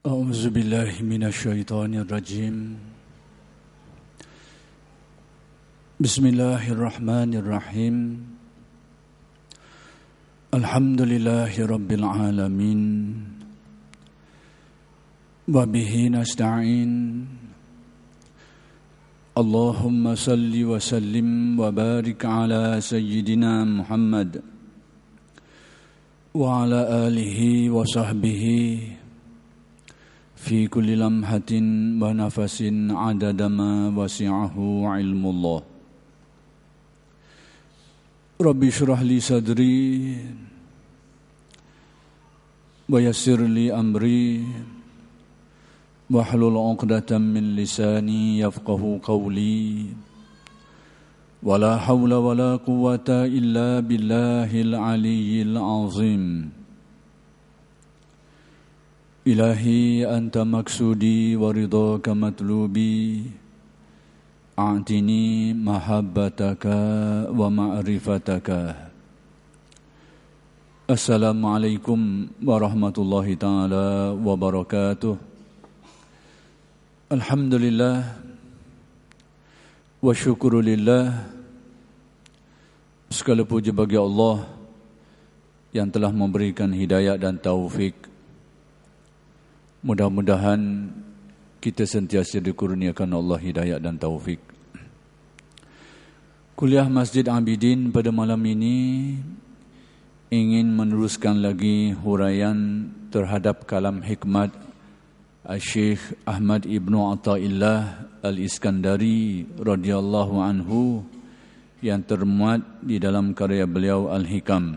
أعوذ بالله من الشيطان الرجيم بسم الله الرحمن الرحيم الحمد لله رب العالمين وبه نستعين اللهم صل وسلم وبارك على سيدنا محمد وعلى آله وصحبه في كل لمحة ونفس عدد ما وسعه علم الله رب اشرح لي صدري ويسر لي أمري واحلل عقدة من لساني يفقه قولي ولا حول ولا قوة إلا بالله العلي العظيم إلهي أنت مقصودي ورضاك مطلوبي أعطني محبتك ومعرفتك السلام عليكم ورحمة الله تعالى وبركاته الحمد لله wa syukurulillah, segala puji bagi Allah yang telah memberikan hidayah dan taufik. Mudah-mudahan kita sentiasa dikurniakan Allah hidayah dan taufik. Kuliah Masjid Abidin pada malam ini ingin meneruskan lagi huraian terhadap kalam hikmat Syekh Ahmad Ibnu Athaillah Al-Iskandari radhiyallahu anhu yang termuat di dalam karya beliau Al-Hikam.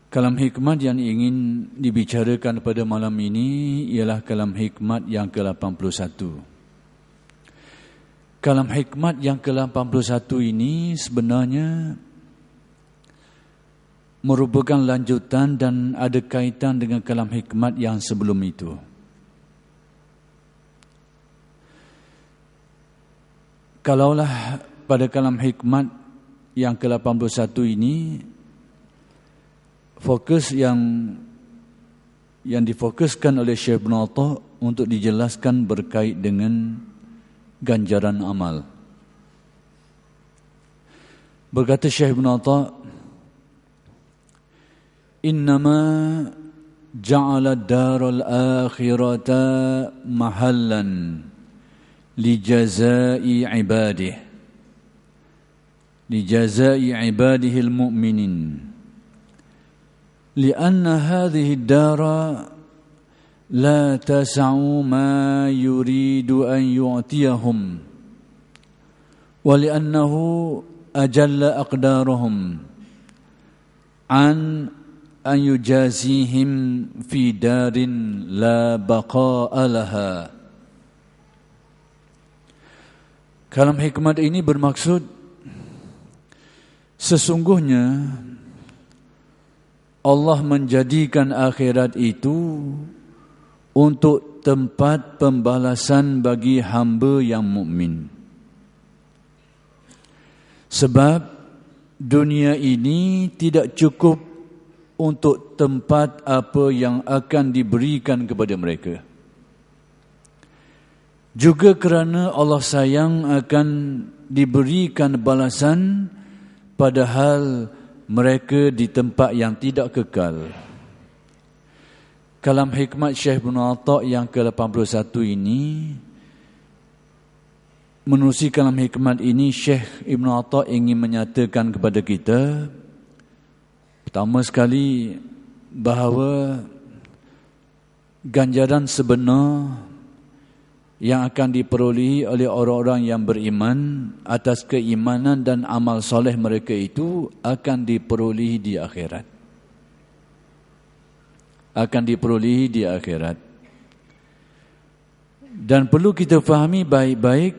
Kalam hikmat yang ingin dibicarakan pada malam ini ialah kalam hikmat yang ke-81. Kalam hikmat yang ke-81 ini sebenarnya merupakan lanjutan dan ada kaitan dengan kalam hikmat yang sebelum itu. Kalaulah pada kalam hikmat yang ke-81 ini fokus yang difokuskan oleh Syekh Ibn Athah untuk dijelaskan berkait dengan ganjaran amal. Berkata Syekh Ibn Athah, innama ja'ala daral akhirata mahallan lijazai ibadihi al-mu'minin lianna hadhihi ad-dara la tas'u ma yuridu an yu'tiyahum wa li'annahu ajalla aqdarahum an yujazihim fi darin la baqa'a laha. Kalam hikmat ini bermaksud sesungguhnya Allah menjadikan akhirat itu untuk tempat pembalasan bagi hamba yang mukmin. Sebab dunia ini tidak cukup untuk tempat apa yang akan diberikan kepada mereka. Juga kerana Allah sayang akan diberikan balasan padahal mereka di tempat yang tidak kekal. Kalam hikmat Syekh Ibn Athah yang ke-81 ini, menerusi kalam hikmat ini Syekh Ibn Athah ingin menyatakan kepada kita pertama sekali bahawa ganjaran sebenar yang akan diperolehi oleh orang-orang yang beriman atas keimanan dan amal soleh mereka itu akan diperolehi di akhirat. Akan diperolehi di akhirat. Dan perlu kita fahami baik-baik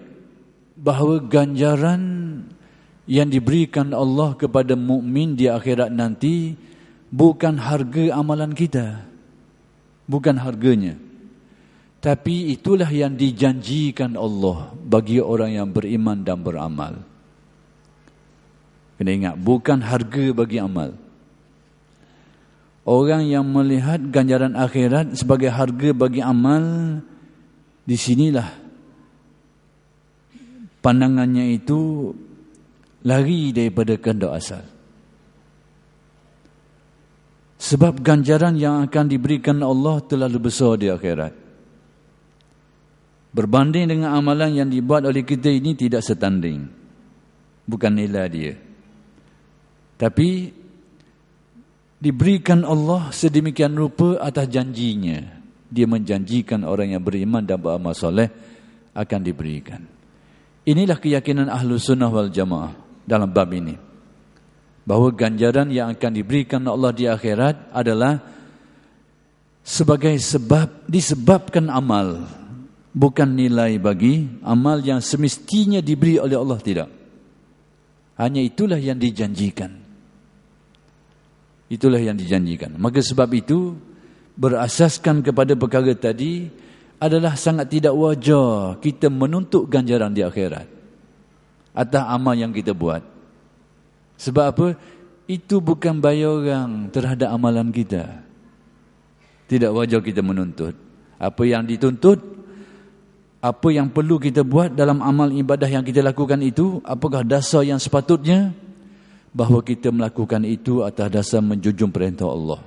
bahawa ganjaran yang diberikan Allah kepada mukmin di akhirat nanti bukan harga amalan kita. Bukan harganya. Tapi itulah yang dijanjikan Allah bagi orang yang beriman dan beramal. Kena ingat, bukan harga bagi amal. orang yang melihat ganjaran akhirat sebagai harga bagi amal, di sinilah pandangannya itu lari daripada kehendak asal. Sebab ganjaran yang akan diberikan Allah terlalu besar di akhirat. Berbanding dengan amalan yang dibuat oleh kita ini tidak setanding. Bukan nilai dia. Tapi diberikan Allah sedemikian rupa atas janjinya. Dia menjanjikan orang yang beriman dan beramal soleh akan diberikan. Inilah keyakinan Ahlus Sunnah wal Jamaah dalam bab ini. Bahawa ganjaran yang akan diberikan Allah di akhirat adalah sebagai sebab, disebabkan amal, bukan nilai bagi amal yang semestinya diberi oleh Allah, tidak. Hanya itulah yang dijanjikan. Itulah yang dijanjikan. Maka sebab itu, berasaskan kepada perkara tadi, adalah sangat tidak wajar kita menuntut ganjaran di akhirat atas amal yang kita buat. Sebab apa? Itu bukan bayaran terhadap amalan kita. Tidak wajar kita menuntut. Apa yang dituntut, apa yang perlu kita buat dalam amal ibadah yang kita lakukan itu, apakah dasar yang sepatutnya? Bahawa kita melakukan itu atas dasar menjunjung perintah Allah,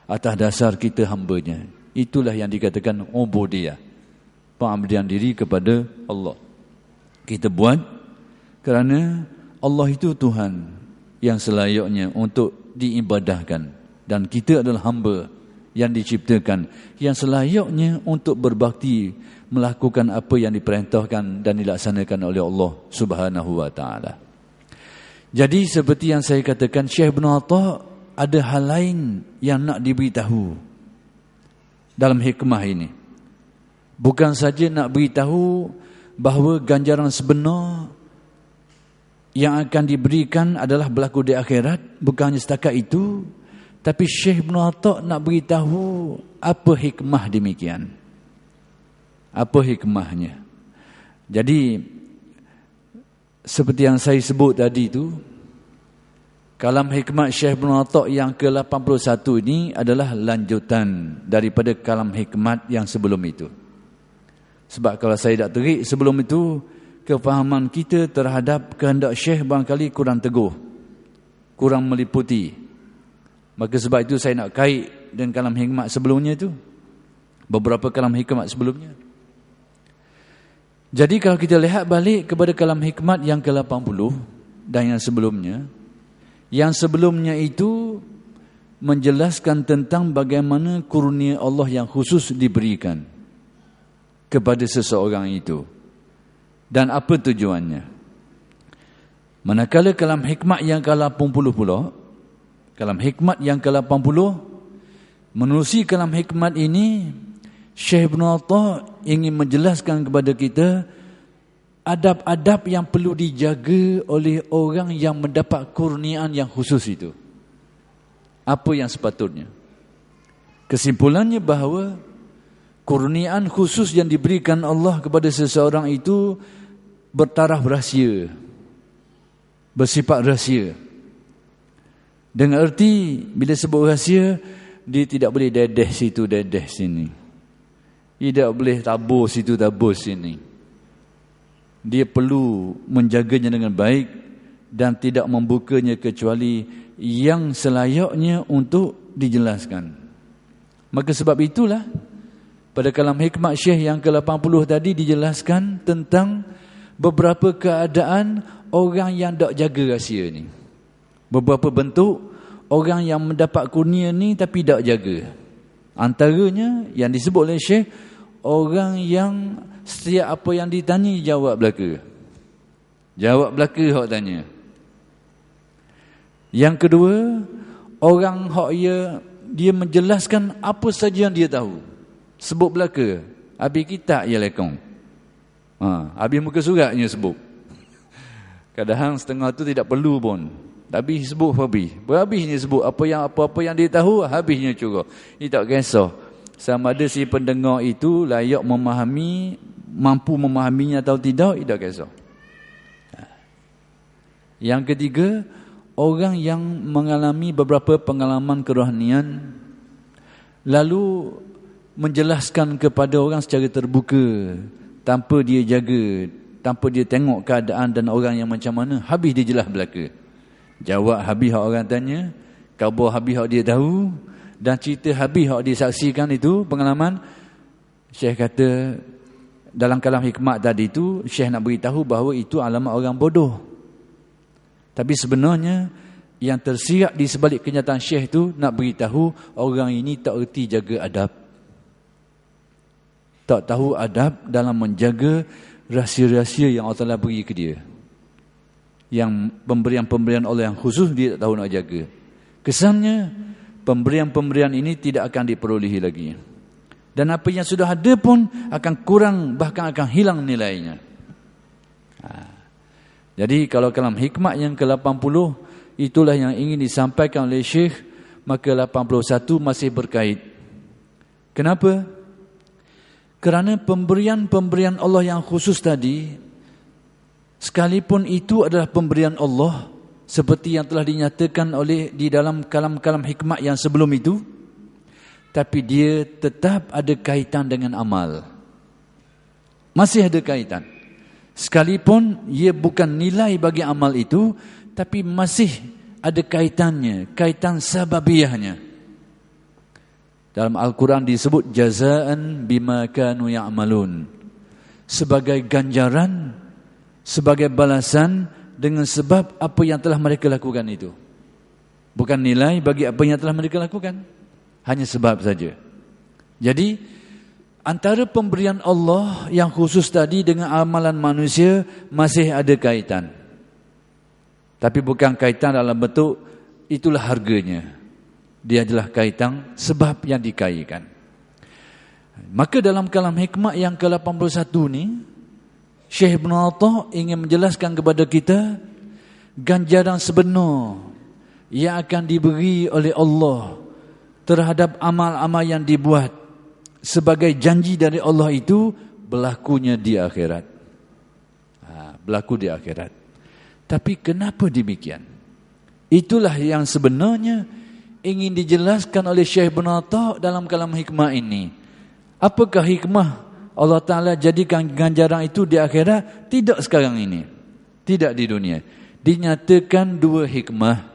atas dasar kita hambanya. Itulah yang dikatakan ubudiyah, pengabdian diri kepada Allah. Kita buat kerana Allah itu Tuhan yang selayaknya untuk diibadahkan, dan kita adalah hamba yang diciptakan yang selayaknya untuk berbakti, melakukan apa yang diperintahkan dan dilaksanakan oleh Allah Subhanahu wa taala. Jadi seperti yang saya katakan, Syekh Ibn Atta ada hal lain yang nak diberitahu dalam hikmah ini. Bukan saja nak beritahu bahawa ganjaran sebenar yang akan diberikan adalah berlaku di akhirat, bukan hanya setakat itu, tapi Syekh Ibn Atta nak beritahu apa hikmah demikian. Apa hikmahnya? Jadi seperti yang saya sebut tadi itu, kalam hikmat Syekh Ibn Atta yang ke-81 ini adalah lanjutan daripada kalam hikmat yang sebelum itu. Sebab kalau saya tak terik sebelum itu, kefahaman kita terhadap kehendak Syekh barangkali kurang teguh, kurang meliputi. Maka sebab itu saya nak kait dengan kalam hikmat sebelumnya itu, beberapa kalam hikmat sebelumnya. Jadi kalau kita lihat balik kepada kalam hikmat yang ke-80 dan yang sebelumnya itu menjelaskan tentang bagaimana kurnia Allah yang khusus diberikan kepada seseorang itu dan apa tujuannya. Manakala kalam hikmat yang ke-80 pula, kalam hikmat yang ke-80, menerusi kalam hikmat ini, Syekh Ibn Atta ingin menjelaskan kepada kita adab-adab yang perlu dijaga oleh orang yang mendapat kurniaan yang khusus itu. Apa yang sepatutnya? Kesimpulannya bahawa kurniaan khusus yang diberikan Allah kepada seseorang itu bertaraf rahsia, bersifat rahsia. Dengan erti bila sebut rahsia, dia tidak boleh dedeh situ, dedeh sini. Tidak boleh tabur situ, tabur sini. Dia perlu menjaganya dengan baik dan tidak membukanya kecuali yang selayaknya untuk dijelaskan. Maka sebab itulah pada kalam hikmat Syekh yang ke-80 tadi dijelaskan tentang beberapa keadaan orang yang tak jaga rahsia ni. Beberapa bentuk orang yang mendapat kurnia ni tapi tak jaga. Antaranya yang disebut oleh Syekh, orang yang setiap apa yang ditanya jawab belaka. Jawab belaka hak tanya. Yang kedua, orang hak dia menjelaskan apa saja yang dia tahu. Sebut belaka, habis kitab ya lekong. Habis muka suratnya sebut. Kadang setengah tu tidak perlu pun. Tapi sebut habis. Berhabisnya sebut apa-apa yang dia tahu, habisnya curah. Ini tak kisah sama ada si pendengar itu layak memahami, mampu memahaminya atau tidak, tidak kisah. Yang ketiga, orang yang mengalami beberapa pengalaman kerohanian lalu menjelaskan kepada orang secara terbuka tanpa dia jaga, tanpa dia tengok keadaan dan orang yang macam mana, habis dia jelas belaka. Jawab habis hak orang tanya, khabar habis hak dia tahu, dan cerita habis hak dia saksikan itu pengalaman. Syekh kata dalam kalam hikmat tadi itu, Syekh nak beritahu bahawa itu alamat orang bodoh. Tapi sebenarnya yang tersirat di sebalik kenyataan Syekh itu nak beritahu orang ini tak erti jaga adab. Tak tahu adab dalam menjaga rahsia-rahsia yang Allah Ta'ala beri ke dia. Yang pemberian-pemberian Allah yang khusus dia tak tahu nak jaga. Kesannya pemberian-pemberian ini tidak akan diperolehi lagi. Dan apa yang sudah ada pun akan kurang, bahkan akan hilang nilainya. Jadi kalau kalam hikmat yang ke-80, itulah yang ingin disampaikan oleh Syekh, maka 81 masih berkait. Kenapa? Kerana pemberian-pemberian Allah yang khusus tadi, sekalipun itu adalah pemberian Allah, seperti yang telah dinyatakan oleh di dalam kalam-kalam hikmat yang sebelum itu, tapi dia tetap ada kaitan dengan amal. Masih ada kaitan. Sekalipun ia bukan nilai bagi amal itu, tapi masih ada kaitannya, kaitan sababiyahnya. Dalam Al-Quran disebut jazaan bima kanu ya'malun. Sebagai ganjaran, sebagai balasan dengan sebab apa yang telah mereka lakukan itu. Bukan nilai bagi apa yang telah mereka lakukan. Hanya sebab saja. Jadi antara pemberian Allah yang khusus tadi dengan amalan manusia masih ada kaitan. Tapi bukan kaitan dalam bentuk itulah harganya. Dia adalah kaitan sebab yang dikaitkan. Maka dalam kalam hikmah yang ke-81 ni, Syekh Ibn Atta ingin menjelaskan kepada kita ganjaran sebenar yang akan diberi oleh Allah terhadap amal-amal yang dibuat sebagai janji dari Allah itu berlakunya di akhirat. Berlaku di akhirat. Tapi kenapa demikian? Itulah yang sebenarnya ingin dijelaskan oleh Syekh Ibn Atta dalam kalam hikmah ini. Apakah hikmah Allah Ta'ala jadikan ganjaran itu di akhirat? Tidak sekarang ini. Tidak di dunia. Dinyatakan dua hikmah.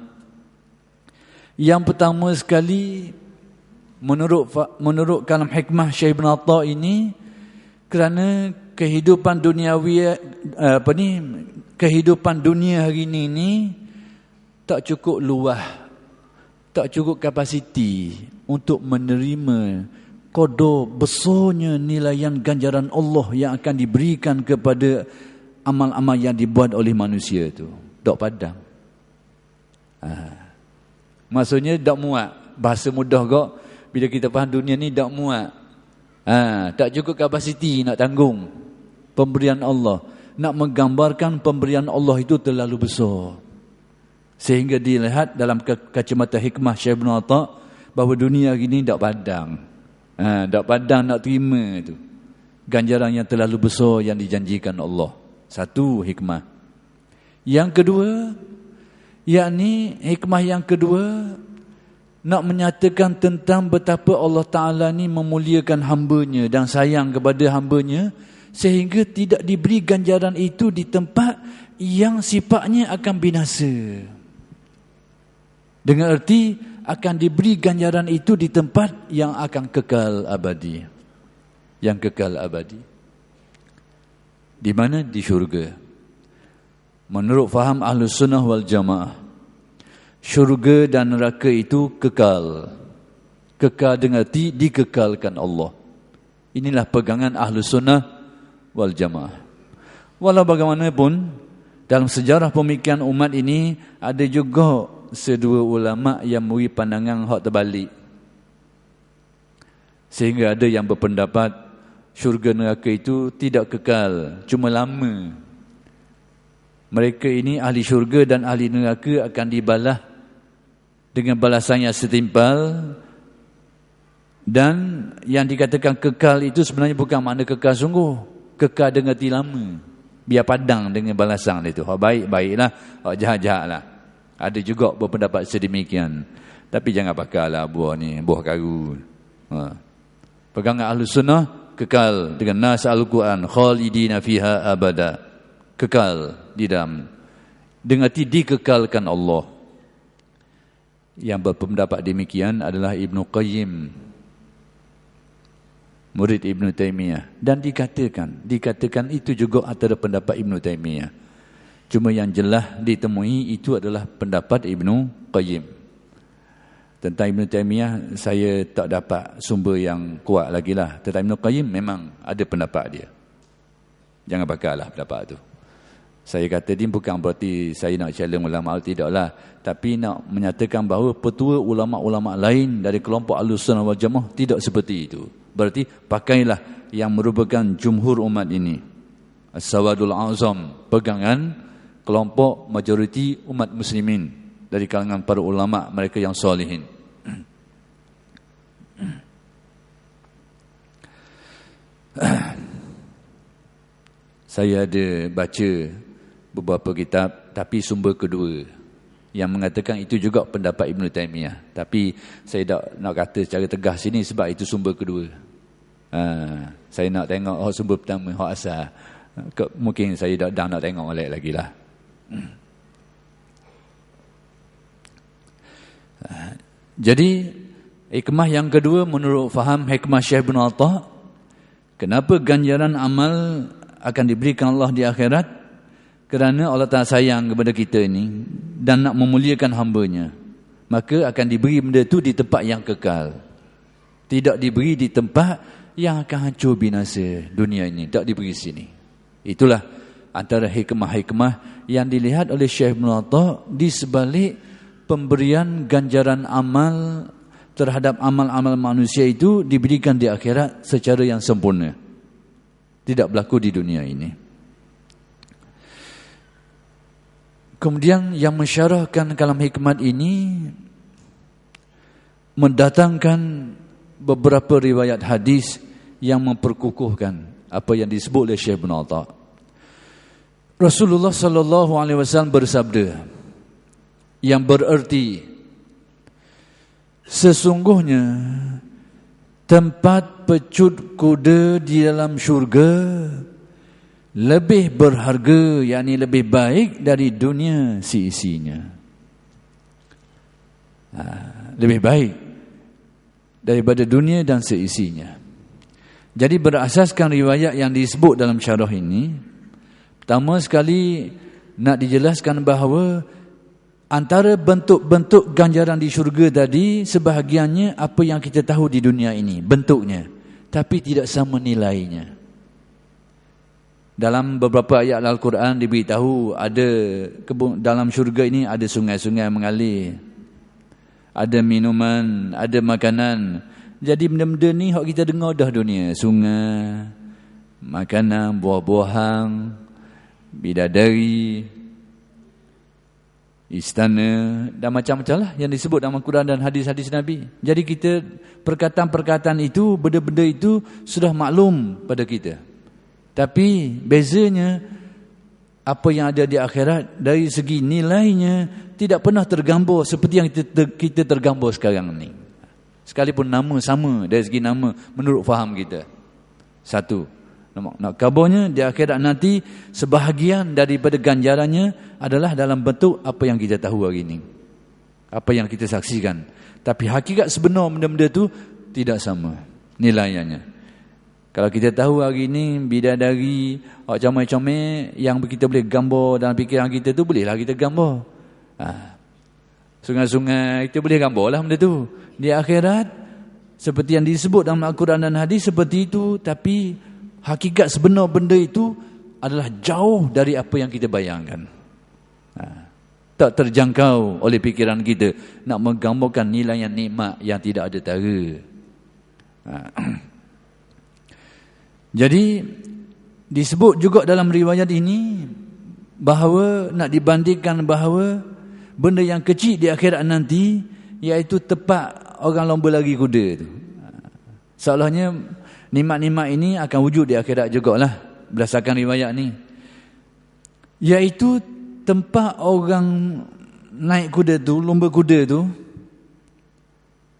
Yang pertama sekali, menurut kalam hikmah Syekh Ibn Atta ini, kerana kehidupan duniawi kehidupan dunia hari ini tak cukup luas, tak cukup kapasiti untuk menerima qadar besarnya nilaian ganjaran Allah yang akan diberikan kepada amal-amal yang dibuat oleh manusia itu. Tak padang. Maksudnya tak muat. Bahasa mudah kok, bila kita faham dunia ni tak muat. Tak cukup kapasiti nak tanggung pemberian Allah. Nak menggambarkan pemberian Allah itu terlalu besar. Sehingga dilihat dalam kacamata hikmah Syekh Ibn Atta bahawa dunia hari ni tak padang. Tak padang nak terima tu ganjaran yang terlalu besar yang dijanjikan Allah. Satu hikmah. Yang kedua, yakni hikmah yang kedua, nak menyatakan tentang betapa Allah Ta'ala ni memuliakan hambanya dan sayang kepada hambanya, sehingga tidak diberi ganjaran itu di tempat yang sifatnya akan binasa. Dengan erti akan diberi ganjaran itu di tempat yang akan kekal abadi. Yang kekal abadi. Di mana? Di syurga. Menurut faham Ahlus Sunnah wal Jamaah, syurga dan neraka itu kekal. Kekal dengan erti dikekalkan Allah. Inilah pegangan Ahlus Sunnah wal Jamaah. Walau bagaimanapun, dalam sejarah pemikiran umat ini ada juga sedua ulama yang memberi pandangan hak terbalik. Sehingga ada yang berpendapat syurga neraka itu tidak kekal, cuma lama. Mereka ini ahli syurga dan ahli neraka akan dibalas dengan balasan yang setimpal. Dan yang dikatakan kekal itu sebenarnya bukan makna kekal sungguh. Kekal dengan arti lama. Biar padang dengan balasan itu. Hak baik, baiklah. Hak jahat, jahatlah. Ada juga berpendapat sedemikian. Tapi jangan pakailah buah ni, buah karu. Pegangan Ahlus Sunnah kekal dengan nas Al-Quran, khalidina fiha abada. Kekal di dalam. Dengan dikekalkan Allah. Yang berpendapat demikian adalah Ibnu Qayyim, murid Ibnu Taimiyah, dan dikatakan itu juga antara pendapat Ibnu Taimiyah. Cuma yang jelas ditemui itu adalah pendapat Ibnu Qayyim. Tentang Ibnu Taimiyah saya tak dapat sumber yang kuat lagi lah. Tentang Ibnu Qayyim memang ada pendapat dia. Jangan pakailah pendapat tu. Saya kata dia bukan berarti saya nak challenge ulama, tidaklah. Tapi nak menyatakan bahawa petua ulama-ulama lain dari kelompok Ahlussunnah wal Jamaah tidak seperti itu. Berarti pakailah yang merupakan jumhur umat ini. As-Sawadul Azam, pegangan kelompok majoriti umat muslimin dari kalangan para ulama mereka yang salihin. Saya ada baca beberapa kitab, tapi sumber kedua yang mengatakan itu juga pendapat Ibnu Taimiyah. Tapi saya tak nak kata secara tegas sini sebab itu sumber kedua. Saya nak tengok sumber pertama, hak asal. Mungkin saya dah nak tengok balik lagi lah. Jadi hikmah yang kedua menurut faham hikmah Syekh bin Atta, kenapa ganjaran amal akan diberikan Allah di akhirat? Kerana Allah Ta'ala sayang kepada kita ini dan nak memuliakan hamba-Nya. Maka akan diberi benda itu di tempat yang kekal. Tidak diberi di tempat yang akan hancur binasa dunia ini. Tak diberi sini. Itulah antara hikmah-hikmah yang dilihat oleh Syekh Ibn Atta di sebalik pemberian ganjaran amal terhadap amal-amal manusia itu diberikan di akhirat secara yang sempurna. Tidak berlaku di dunia ini. Kemudian yang mensyarahkan kalam hikmat ini mendatangkan beberapa riwayat hadis yang memperkukuhkan apa yang disebut oleh Syekh Ibn Atta. Rasulullah sallallahu alaihi wasallam bersabda yang bererti, sesungguhnya tempat pecut kuda di dalam syurga lebih berharga, yakni lebih baik dari dunia seisinya. Lebih baik daripada dunia dan seisinya. Jadi berasaskan riwayat yang disebut dalam syarah ini, pertama sekali nak dijelaskan bahawa antara bentuk-bentuk ganjaran di syurga tadi, sebahagiannya apa yang kita tahu di dunia ini, bentuknya, tapi tidak sama nilainya. Dalam beberapa ayat Al-Quran diberitahu ada dalam syurga ini ada sungai-sungai mengalir, ada minuman, ada makanan. Jadi benda-benda ni hak kita dengar dah dunia, sungai, makanan, buah-buahan, bidadari, istana dan macam-macam lah yang disebut dalam Al-Quran dan hadis-hadis Nabi. Jadi kita perkataan-perkataan itu, benda-benda itu sudah maklum pada kita. Tapi bezanya apa yang ada di akhirat dari segi nilainya tidak pernah tergambar seperti yang kita tergambar sekarang ni. Sekalipun nama sama dari segi nama menurut faham kita. Satu, nak kabarnya di akhirat nanti sebahagian daripada ganjarannya adalah dalam bentuk apa yang kita tahu hari ini, apa yang kita saksikan. Tapi hakikat sebenar benda-benda itu tidak sama nilainya. Kalau kita tahu hari ini bidadari, comel-comel yang kita boleh gambar dalam fikiran kita tu, bolehlah kita gambar. Sungai-sungai kita boleh gambar lah benda tu. Di akhirat seperti yang disebut dalam Al-Quran dan hadis seperti itu, tapi hakikat sebenar benda itu adalah jauh dari apa yang kita bayangkan. Tak terjangkau oleh fikiran kita nak menggambarkan nilai yang nikmat yang tidak ada tara. Jadi disebut juga dalam riwayat ini bahawa nak dibandingkan bahawa benda yang kecil di akhirat nanti iaitu tempat orang lomba lari kuda tu. Seolahnya nikmat-nikmat ini akan wujud di akhirat jugalah berdasarkan riwayat ni. Iaitu tempat orang naik kuda tu, lumba kuda tu,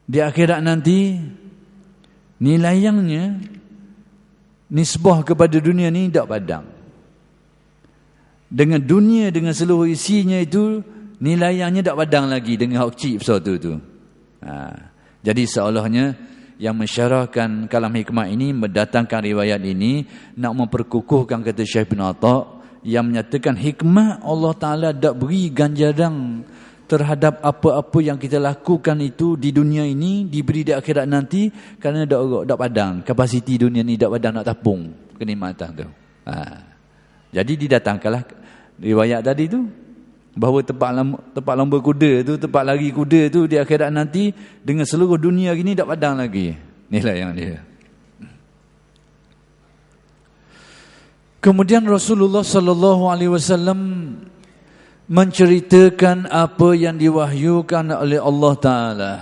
di akhirat nanti nilayangnya nisbah kepada dunia ni tak padang. Dengan dunia dengan seluruh isinya itu nilayangnya tak padang lagi dengan hak cip sesuatu tu. Jadi seolahnya yang mensyarahkan kalam hikmah ini, mendatangkan riwayat ini, nak memperkukuhkan kata Syekh bin Atha yang menyatakan hikmah Allah Ta'ala tak beri ganjaran terhadap apa-apa yang kita lakukan itu di dunia ini, diberi di akhirat nanti, kerana tak padang. Kapasiti dunia ni tak padang nak tapung kenikmatan tu. Jadi didatangkanlah riwayat tadi tu, bahawa tempat lomba kuda tu, tempat lari kuda tu di akhirat nanti dengan seluruh dunia ini tak padang lagi. Inilah yang dia. Kemudian Rasulullah sallallahu alaihi wasallam menceritakan apa yang diwahyukan oleh Allah Ta'ala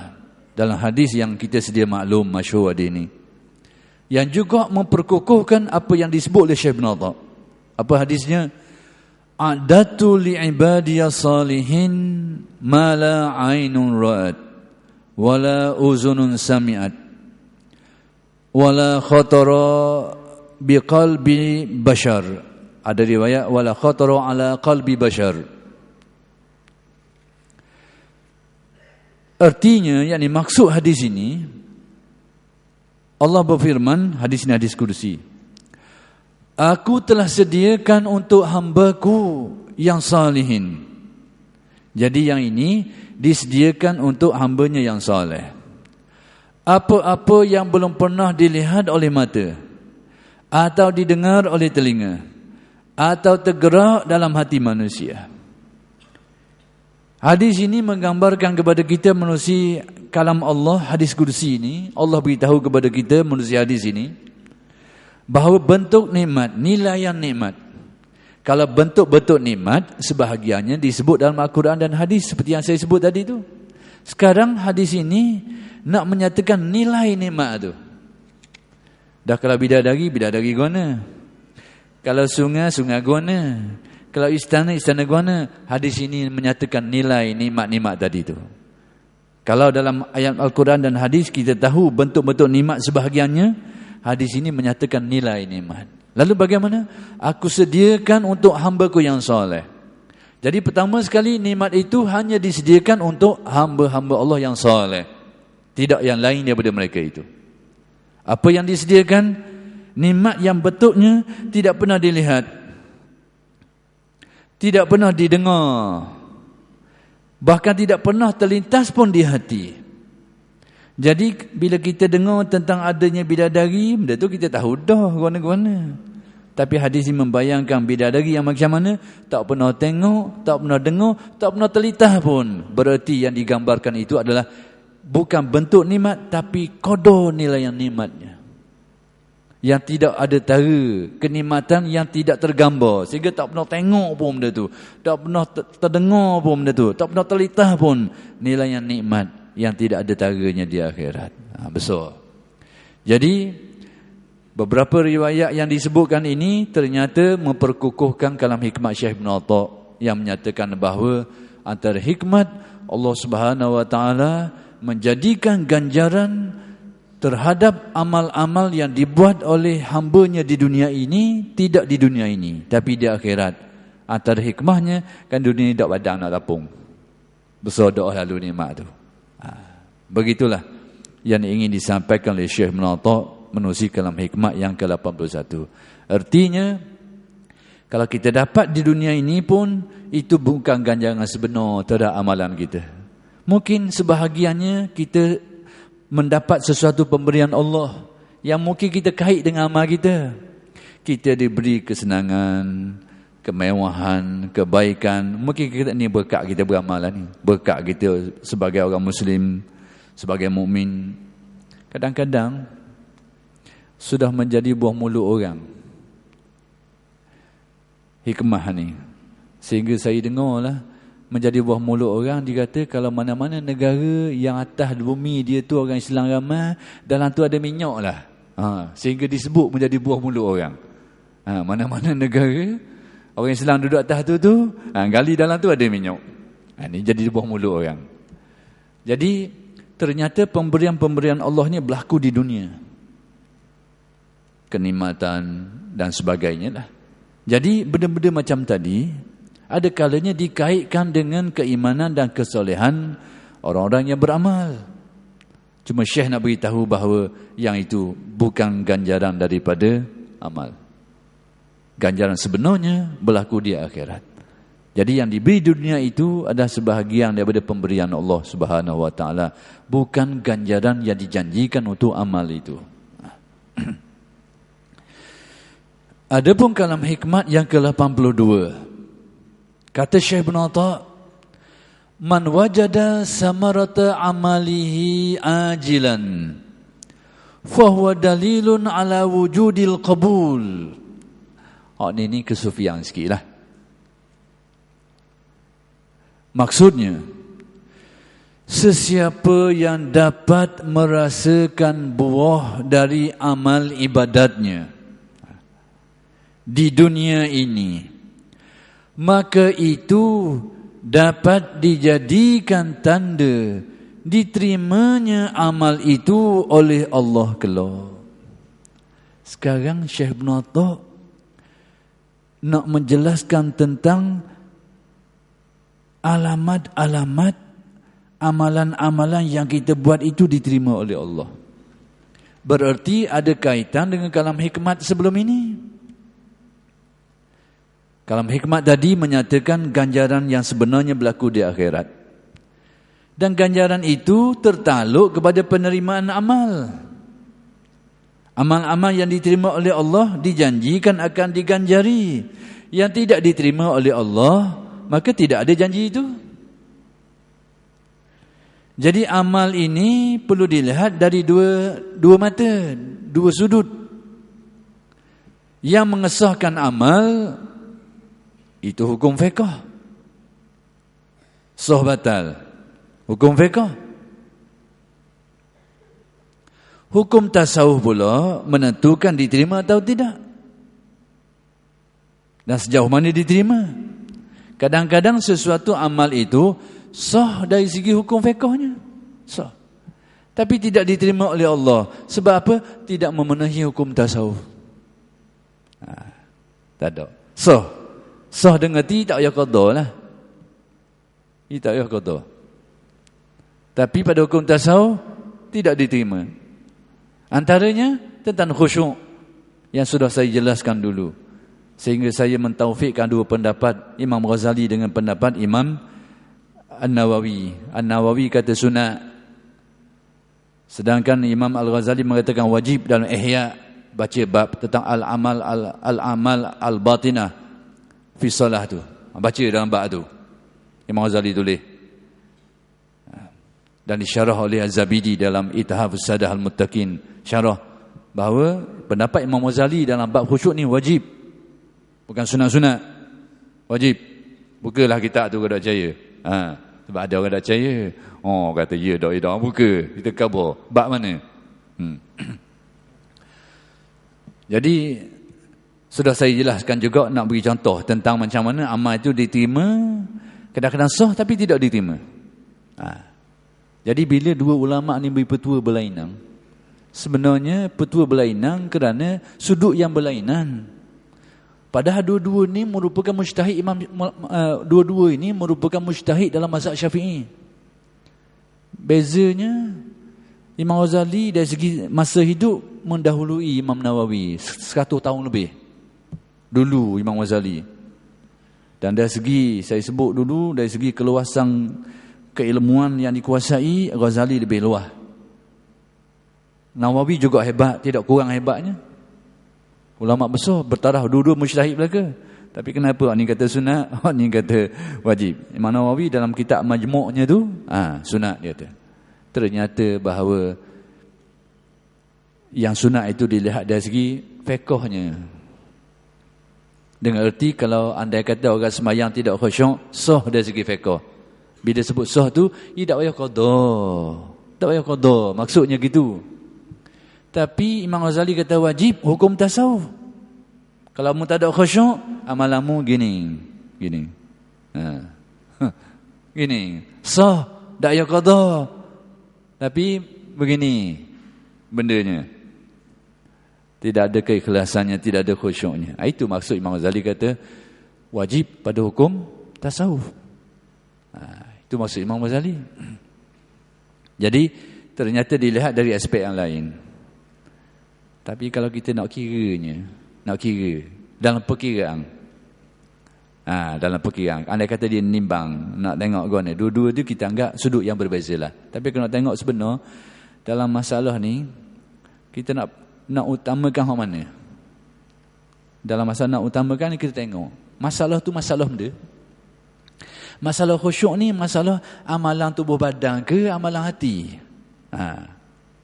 dalam hadis yang kita sedia maklum, masyhur ini, yang juga memperkukuhkan apa yang disebut oleh Syekh bin Atha. Apa hadisnya? A'datu li'ibadiyas salihin ma la 'ainun ra'at wa la uzunun sami'at wa la khatara biqalbi bashar. Ada riwayat wala khatara ala qalbi bashar. Artinya, yakni maksud hadis ini, Allah berfirman, hadis ini hadis kursi, aku telah sediakan untuk hamba-Ku yang salihin. Jadi yang ini disediakan untuk hambanya yang saleh. Apa-apa yang belum pernah dilihat oleh mata, atau didengar oleh telinga, atau tergerak dalam hati manusia. Hadis ini menggambarkan kepada kita menerusi kalam Allah, hadis kursi ini. Allah beritahu kepada kita menerusi hadis ini bahawa bentuk nikmat, nilaian nikmat. Kalau bentuk-bentuk nikmat, sebahagiannya disebut dalam Al-Quran dan hadis seperti yang saya sebut tadi tu. Sekarang hadis ini nak menyatakan nilai nikmat tu. Dah kalau bidadari guana. Kalau sungai guana. Kalau istana guana. Hadis ini menyatakan nilai nikmat-nikmat tadi tu. Kalau dalam ayat Al-Quran dan hadis kita tahu bentuk-bentuk nikmat sebahagiannya, hadis ini menyatakan nilai nikmat. Lalu bagaimana? Aku sediakan untuk hamba-Ku yang soleh. Jadi pertama sekali nikmat itu hanya disediakan untuk hamba-hamba Allah yang soleh, tidak yang lain daripada mereka itu. Apa yang disediakan? Nikmat yang bentuknya tidak pernah dilihat, tidak pernah didengar, bahkan tidak pernah terlintas pun di hati. Jadi bila kita dengar tentang adanya bidadari, benda tu kita tahu dah guana-guana. Tapi hadis ini membayangkan bidadari yang macam mana, tak pernah tengok, tak pernah dengar, tak pernah terlintas pun. Berarti yang digambarkan itu adalah bukan bentuk nikmat, tapi qadar nilai yang nikmatnya, yang tidak ada tara, kenikmatan yang tidak tergambar, sehingga tak pernah tengok pun benda tu, tak pernah terdengar pun benda tu, tak pernah terlintas pun nilai yang nikmat yang tidak ada taranya di akhirat. Besar. Jadi beberapa riwayat yang disebutkan ini ternyata memperkukuhkan kalam hikmat Syekh bin Atha yang menyatakan bahawa antara hikmat Allah Subhanahu wa taala menjadikan ganjaran terhadap amal-amal yang dibuat oleh hamba-Nya di dunia ini, tidak di dunia ini tapi di akhirat. Antara hikmahnya kan dunia ini tak padang nak tapung. Besar doa lalu nikmat tu. Begitulah yang ingin disampaikan oleh Syekh bin Atha menerusi kalam hikmat yang ke-81. Artinya kalau kita dapat di dunia ini pun itu bukan ganjaran sebenar terhadap amalan kita. Mungkin sebahagiannya kita mendapat sesuatu pemberian Allah yang mungkin kita kait dengan amal kita. Kita diberi kesenangan, kemewahan, kebaikan. Mungkin kita ni berkat kita beramalan ni, berkat kita sebagai orang Muslim, sebagai mukmin. Kadang-kadang sudah menjadi buah mulut orang hikmah ni, sehingga saya dengar lah menjadi buah mulut orang. Dia kata kalau mana-mana negara yang atas bumi dia tu orang Islam ramai, dalam tu ada minyak lah. Sehingga disebut menjadi buah mulut orang. Mana-mana negara orang Islam duduk atas tu gali dalam tu ada minyak. Ini jadi di bawah mulut orang. Jadi ternyata pemberian-pemberian Allah ni berlaku di dunia. Kenikmatan dan sebagainya lah. Jadi benda-benda macam tadi ada kalanya dikaitkan dengan keimanan dan kesolehan orang-orang yang beramal. Cuma Syekh nak beritahu bahawa yang itu bukan ganjaran daripada amal. Ganjaran sebenarnya berlaku di akhirat. Jadi yang diberi dunia itu adalah sebahagian daripada pemberian Allah Subhanahu Wa Taala, bukan ganjaran yang dijanjikan untuk amal itu. Adapun kalam hikmat yang ke-82, kata Syekh Ibn Atha, man wajada samarata amalihi ajilan fahuwa dalilun ala wujudil qabul. Ini kesufian sikit lah. Maksudnya, sesiapa yang dapat merasakan buah dari amal ibadatnya di dunia ini, maka itu dapat dijadikan tanda diterimanya amal itu oleh Allah kelak. Sekarang Syekh Ibn Atha nak menjelaskan tentang alamat-alamat amalan-amalan yang kita buat itu diterima oleh Allah. Berarti ada kaitan dengan kalam hikmat sebelum ini. Kalam hikmat tadi menyatakan ganjaran yang sebenarnya berlaku di akhirat. Dan ganjaran itu tertaluk kepada penerimaan amal. Amal-amal yang diterima oleh Allah dijanjikan akan diganjari. Yang tidak diterima oleh Allah, maka tidak ada janji itu. Jadi amal ini perlu dilihat dari dua mata, dua sudut. Yang mengesahkan amal itu hukum fiqh. Sah batal, hukum fiqh. Hukum tasawuf pula menentukan diterima atau tidak. Dan sejauh mana diterima. Kadang-kadang sesuatu amal itu sah dari segi hukum fiqhnya. Sah. Tapi tidak diterima oleh Allah. Sebab apa? Tidak memenuhi hukum tasawuf. Tak ada. Sah. Sah dengan tak payah qada lah. Tak payah qada. Tapi pada hukum tasawuf tidak diterima. Antaranya tentang khusyuk yang sudah saya jelaskan dulu. Sehingga saya mentaufikkan dua pendapat Imam Ghazali dengan pendapat Imam An-Nawawi. An-Nawawi kata sunat. Sedangkan Imam Al-Ghazali mengatakan wajib dalam Ihya, baca bab tentang al-amal al-batinah fi salah tu. Baca dalam bab tu. Imam Ghazali tulis. Dan disyarah oleh Az-Zabidi dalam Ithafus Sadah Al-Muttaqin. Syarah bahawa pendapat Imam Ghazali dalam bab khusyuk ni wajib. Bukan sunat-sunat. Wajib. Bukalah kitab tu kalau tak percaya. Sebab ada orang tak percaya. Oh, kata ya dak buka. Kita khabar. Bab mana? Jadi sudah saya jelaskan juga, nak beri contoh tentang macam mana amal itu diterima, kadang-kadang sah tapi tidak diterima. Jadi bila dua ulama ni beri petua berlainan, sebenarnya petua berlainan kerana sudut yang berlainan. Padahal dua-dua ini merupakan mujtahid dua-dua ini merupakan mujtahid dalam mazhab Syafi'i. Bezanya Imam Ghazali dari segi masa hidup mendahului Imam Nawawi 100 tahun lebih. Dulu Imam Ghazali. Dan dari segi saya sebut dulu, dari segi keluasan keilmuan yang dikuasai, Ghazali lebih luas. Nawawi juga hebat, tidak kurang hebatnya. Ulama besar bertaraf, dua-dua mujtahid belaka. Tapi kenapa ni kata sunat, ni kata wajib. Imam Nawawi dalam kitab Majmu'-nya tu, sunat dia kata. Ternyata bahawa yang sunat itu dilihat dari segi fiqhnya. Dengan erti kalau andai kata orang sembahyang tidak khusyuk, sah dari segi fiqh. Bila sebut sah tu, tak payah qada. Tak payah qada, maksudnya gitu. Tapi Imam Ghazali kata wajib hukum tasawuf. Kalau mu tak ada khusyuk, amalanmu gini. Gini, sah, tak payah qada. Tapi begini bendanya. Tidak ada keikhlasannya, tidak ada khusyuknya. Itu maksud Imam Ghazali kata wajib pada hukum tasawuf. Itu maksud Imam Ghazali. Jadi ternyata dilihat dari aspek yang lain. Tapi kalau kita nak kira dalam perkiraan, andai kata dia nimbang, nak tengok gone, dua-dua tu kita anggap sudut yang berbeza lah. Tapi kalau nak tengok sebenar dalam masalah ni, kita nak utamakan hak mana? Dalam masalah nak utamakan ni, kita tengok masalah tu masalah benda. Masalah khusyuk ni masalah amalan tubuh badan ke amalan hati?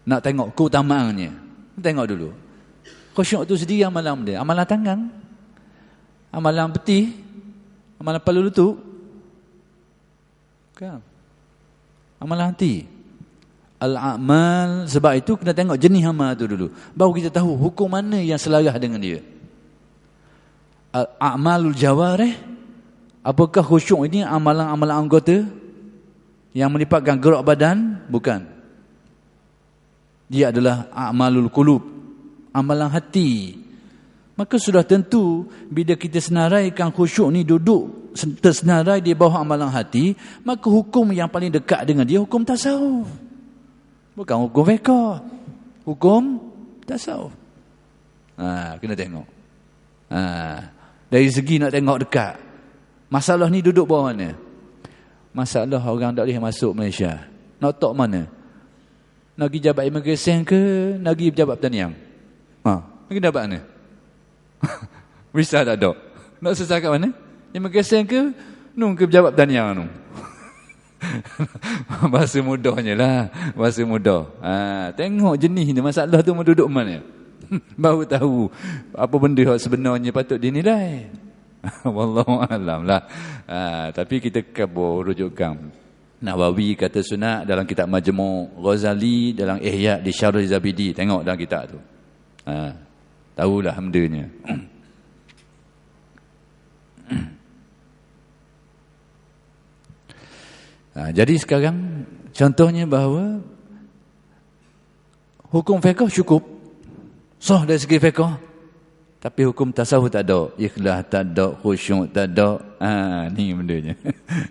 Nak tengok keutamaannya. Tengok dulu. Khusyuk tu sendiri amalan benda. Amalan tangan, amalan peti, amalan kepala lutut, kan? Amalan hati. Al-a'mal. Sebab itu kena tengok jenis amal tu dulu, baru kita tahu hukum mana yang selaras dengan dia. Al-a'malul jawarih, apakah khusyuk ini amalan-amalan anggota yang melibatkan gerak badan? Bukan. Dia adalah a'malul qulub, amalan hati. Maka sudah tentu bila kita senaraikan khusyuk ni duduk tersenarai di bawah amalan hati, maka hukum yang paling dekat dengan dia hukum tasawuf. Bukan hukum fiqh, hukum tasawuf. Kena tengok. Dari segi nak tengok dekat, masalah ni duduk bawah mana? Masalah orang tak boleh masuk Malaysia. Nak tok mana? Nak pergi jabat imigresen ke? Nak pergi jabat pertanian? Pergi jabat mana? Visa tak ada. Nak selesai kat mana? Imigresen ke? Nung ke jabat pertanian nung. Bahasa mudahnya lah. Bahasa mudah. Tengok jenis ni, masalah tu duduk mana? Baru tahu apa benda yang sebenarnya patut dinilai. Wallahualam lah. Tapi kita kabur rujukan Nawawi kata sunat dalam kitab Majmu', Ghazali dalam Ihya di Syarh Zabidi. Tengok dalam kitab tu. Tahulah bendanya. Jadi sekarang contohnya bahawa hukum fiqh cukup, sah dari segi fiqh, tapi hukum tasawuf tak ada, ikhlas tak ada, khusyuk tak ada. Ni bendanya.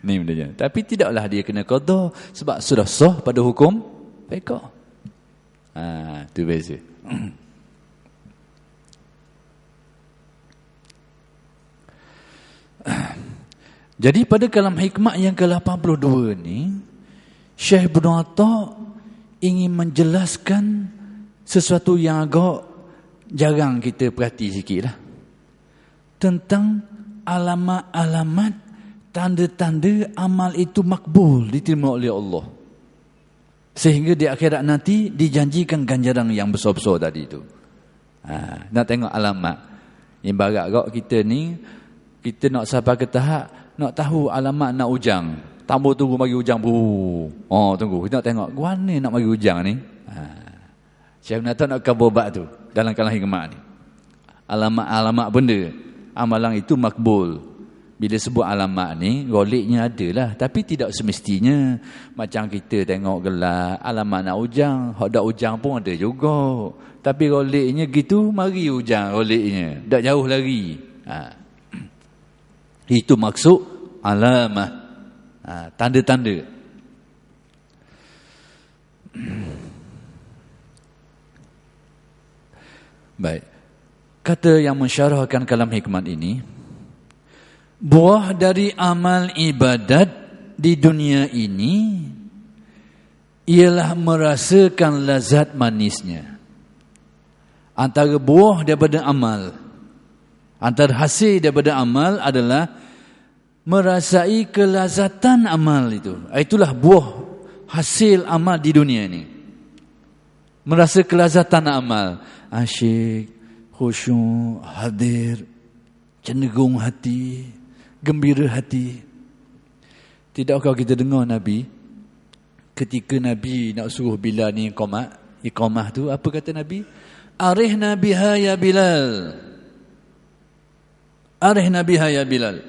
Ni bendanya. Tapi tidaklah dia kena qada sebab sudah sah pada hukum fiqh. Tu beza. Jadi pada kalam hikmah yang ke-82 ni, Syekh Ibn Atta ingin menjelaskan sesuatu yang agak jarang kita perhati sikit lah, tentang alamat-alamat, tanda-tanda amal itu makbul, diterima oleh Allah, sehingga di akhirat nanti dijanjikan ganjaran yang besar-besar tadi itu. Nak tengok alamat. Ibarat kau kita ni, kita nak sampai ke tahap nak tahu alamat nak ujang. Tambah tunggu bagi ujang. Tunggu. Kita nak tengok mana nak bagi ujang ni. Syekh Ibn nak kabobat tu dalam kalam hikmah ni. Alamat-alamat benda, amalan itu makbul. Bila sebut alamat ni, goliknya adalah, tapi tidak semestinya. Macam kita tengok gelar alamat nak ujang, hak dak ujang pun ada juga. Tapi goliknya gitu, mari ujang goliknya. Tak jauh lagi. Itu maksud alamah, tanda-tanda. Baik. Kata yang mensyarahkan kalam hikmat ini, buah dari amal ibadat di dunia ini ialah merasakan lazat manisnya. Antara buah daripada amal, antara hasil daripada amal adalah merasai kelazatan amal itu. Itulah buah hasil amal di dunia ini. Merasa kelazatan amal. Asyik, khusyuk, hadir, cenderung hati, gembira hati. Tidakkah kita dengar Nabi, ketika Nabi nak suruh Bilal ni iqamah tu, apa kata Nabi? Arihna biha ya Bilal. Arihna biha ya Bilal.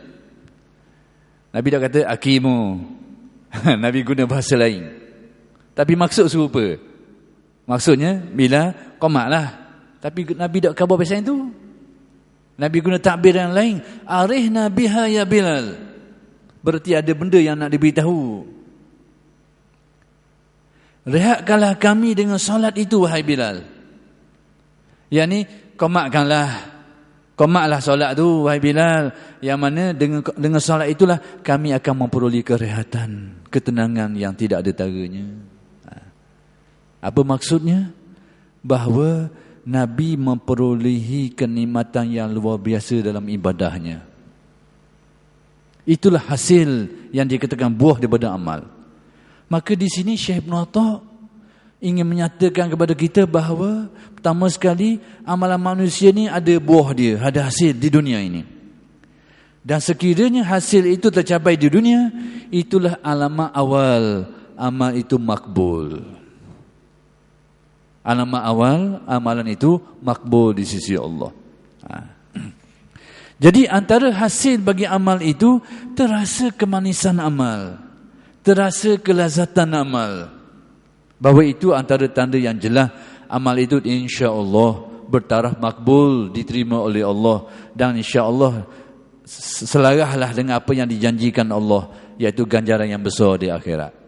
Nabi tak kata akimu, Nabi guna bahasa lain. Tapi maksud serupa. Maksudnya, bila qomat lah. Tapi Nabi tak khabar pasal itu. Nabi guna takbir yang lain. Arihna biha ya Bilal. Berarti ada benda yang nak diberitahu. Rehatkanlah kami dengan solat itu, wahai Bilal. Yang ni, Qomatlah solat tu, wahai Bilal. Yang mana dengan solat itulah kami akan memperoleh kerehatan, ketenangan yang tidak ada taranya. Apa maksudnya? Bahawa Nabi memperolehi kenikmatan yang luar biasa dalam ibadahnya. Itulah hasil yang dikatakan buah daripada amal. Maka di sini Syekh Ibn Atta' ingin menyatakan kepada kita bahawa pertama sekali amalan manusia ni ada buah dia, ada hasil di dunia ini. Dan sekiranya hasil itu tercapai di dunia, itulah alamat awal amal itu makbul. Alamat awal amalan itu makbul di sisi Allah. Jadi antara hasil bagi amal itu terasa kemanisan amal, terasa kelazatan amal. Bahawa itu antara tanda yang jelas amal itu insya-Allah bertaraf makbul, diterima oleh Allah, dan insya-Allah selaraslah dengan apa yang dijanjikan Allah, iaitu ganjaran yang besar di akhirat.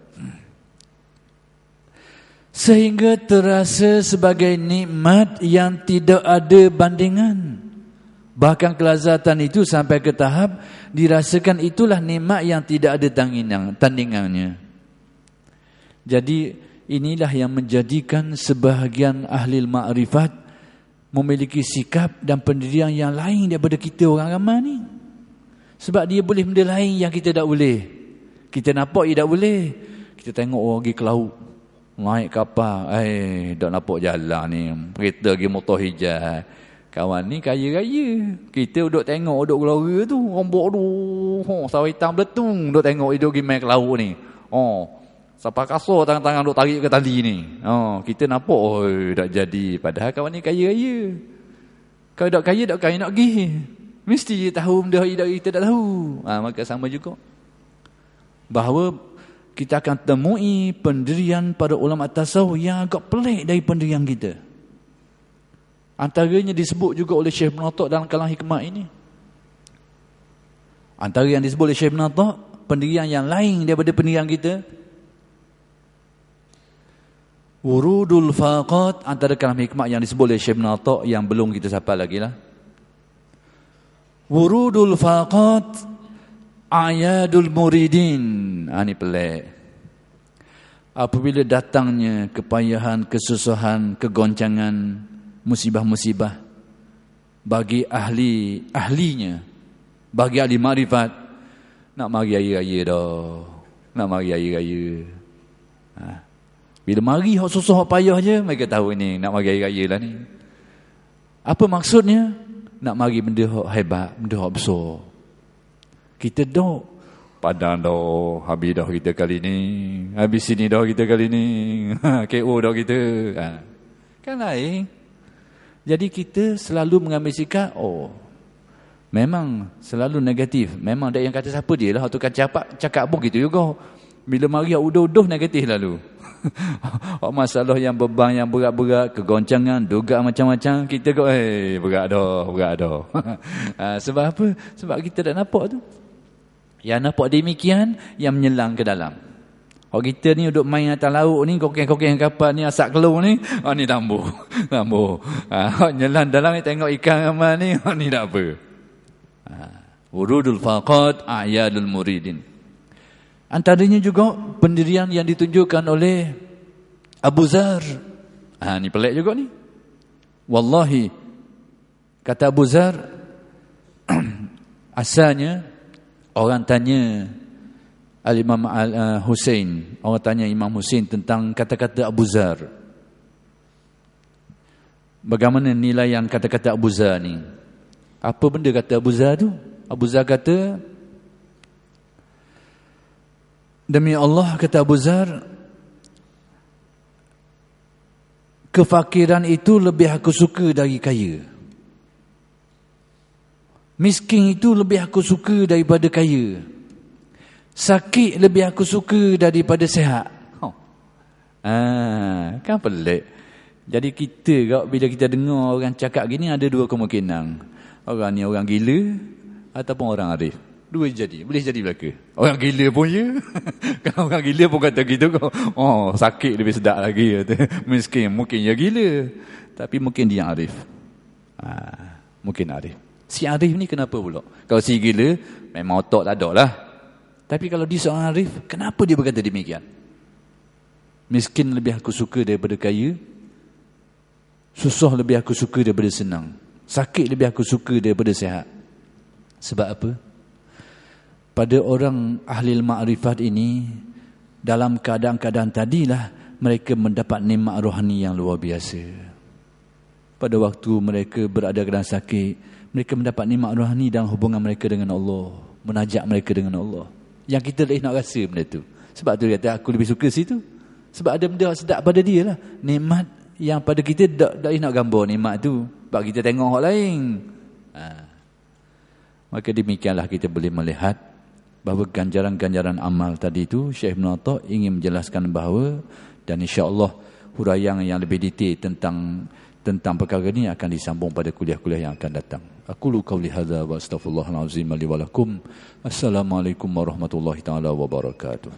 Sehingga terasa sebagai nikmat yang tidak ada bandingan. Bahkan kelazatan itu sampai ke tahap dirasakan itulah nikmat yang tidak ada tandingannya. Jadi inilah yang menjadikan sebahagian ahli ma'rifat memiliki sikap dan pendirian yang lain daripada kita orang ramai ni. Sebab dia boleh benda lain yang kita tak boleh. Kita nampak dia tak boleh. Kita tengok orang pergi ke laut, naik kapal, tak nampak jalan ni, kereta pergi motor hijau. Kawan ni kaya-kaya. Kita duduk tengok, duduk gelora tu, rombok tu, sawah hitam beletung, duduk tengok dia pergi main ke laut ni. Sampai kasar tangan-tangan duk tarik ke tali ni. Kita nampak tak jadi. Padahal kawan ni kaya-kaya. Kalau tak kaya nak pergi. Mesti dia tahu benda kita tak tahu. Maka sama juga. Bahawa kita akan temui pendirian para ulama tasawuf yang agak pelik dari pendirian kita. Antaranya disebut juga oleh Syekh Ibn Atta' dalam Kalam Hikmah ini. Antara yang disebut oleh Syekh Ibn Atta', pendirian yang lain daripada pendirian kita, Wurudul Faqat, antara Kalam Hikmah yang disebut oleh Syekh Ibn Atta' yang belum kita sampai lagi lah. Wurudul Faqat Ayadul Muridin. Ini pelik. Apabila datangnya kepayahan, kesusahan, kegoncangan, musibah-musibah bagi ahlinya, bagi ahli makrifat, nak mari raya-raya dah. Nak mari raya-raya. Bila mari hak susah hak payah je, mereka tahu ni nak mari raya lah ni. Apa maksudnya? Nak mari benda hak hebat, benda hak besar. Kita dok padang dah, habis dah kita kali ni. Habis sini dah kita kali ni. KO dah kita. Kan lain. Jadi kita selalu mengambil sikap, memang selalu negatif. Memang ada yang kata siapa dia lah, tu kan cakap pun gitu juga. Bila mari uduh-uduh negatif lalu. Masalah yang beban yang berat-berat, kegoncangan, dugaan macam-macam, kita kok berat dah. Sebab apa? Sebab kita tak nampak tu. Yang nampak demikian, yang menyelang ke dalam. Kita ni duduk main atas laut ni, kokeng-kokeng kapal ni, asak keluar ni, ni tambuh. Nyelang dalam ni, tengok ikan amal ni, ni tak apa. Wurudul Faqat Ayadul Muridin. Antaranya juga pendirian yang ditunjukkan oleh Abu Zar. Ni pelik juga ni. Wallahi, kata Abu Zar, asalnya orang tanya Al-Imam Husain, orang tanya Imam Husain tentang kata-kata Abu Zar. Bagaimana nilaian kata-kata Abu Zar ni? Apa benda kata Abu Zar tu? Abu Zar kata, demi Allah, kata Abu Zar, kefakiran itu lebih aku suka dari kaya. Miskin itu lebih aku suka daripada kaya. Sakit lebih aku suka daripada sihat. Kan pelik. Jadi kita bila kita dengar orang cakap gini, ada dua kemungkinan. Orang ni orang gila ataupun orang arif. Dua boleh jadi belaka. Orang gila pun ya. Kalau orang gila pun kata gitu, sakit lebih sedap lagi. Miskin mungkin ya gila, tapi mungkin dia arif. Mungkin arif. Si arif ni kenapa pula? Kalau si gila memang otak tak ada lah. Tapi kalau dia seorang arif, kenapa dia berkata demikian? Miskin lebih aku suka daripada kaya. Susah lebih aku suka daripada senang. Sakit lebih aku suka daripada sihat. Sebab apa? Pada orang ahli ma'rifat ini, dalam keadaan-keadaan tadilah mereka mendapat nikmat rohani yang luar biasa. Pada waktu mereka berada dalam sakit, mereka mendapat nikmat rohani dalam hubungan mereka dengan Allah, menajak mereka dengan Allah. Yang kita nak rasa benda tu. Sebab tu dia kata aku lebih suka situ. Sebab ada benda sedap pada dia lah. Nikmat yang pada kita tak nak gambar nikmat tu. Sebab kita tengok orang lain. Maka demikianlah kita boleh melihat bahawa ganjaran-ganjaran amal tadi tu, Syekh Ibn Atta' ingin menjelaskan bahawa, dan insya-Allah huraian yang lebih detail tentang perkara ini akan disambung pada kuliah-kuliah yang akan datang. Aku lu qauli hadza wa astaghfirullahal azim li wa lakum. Assalamualaikum warahmatullahi taala wabarakatuh.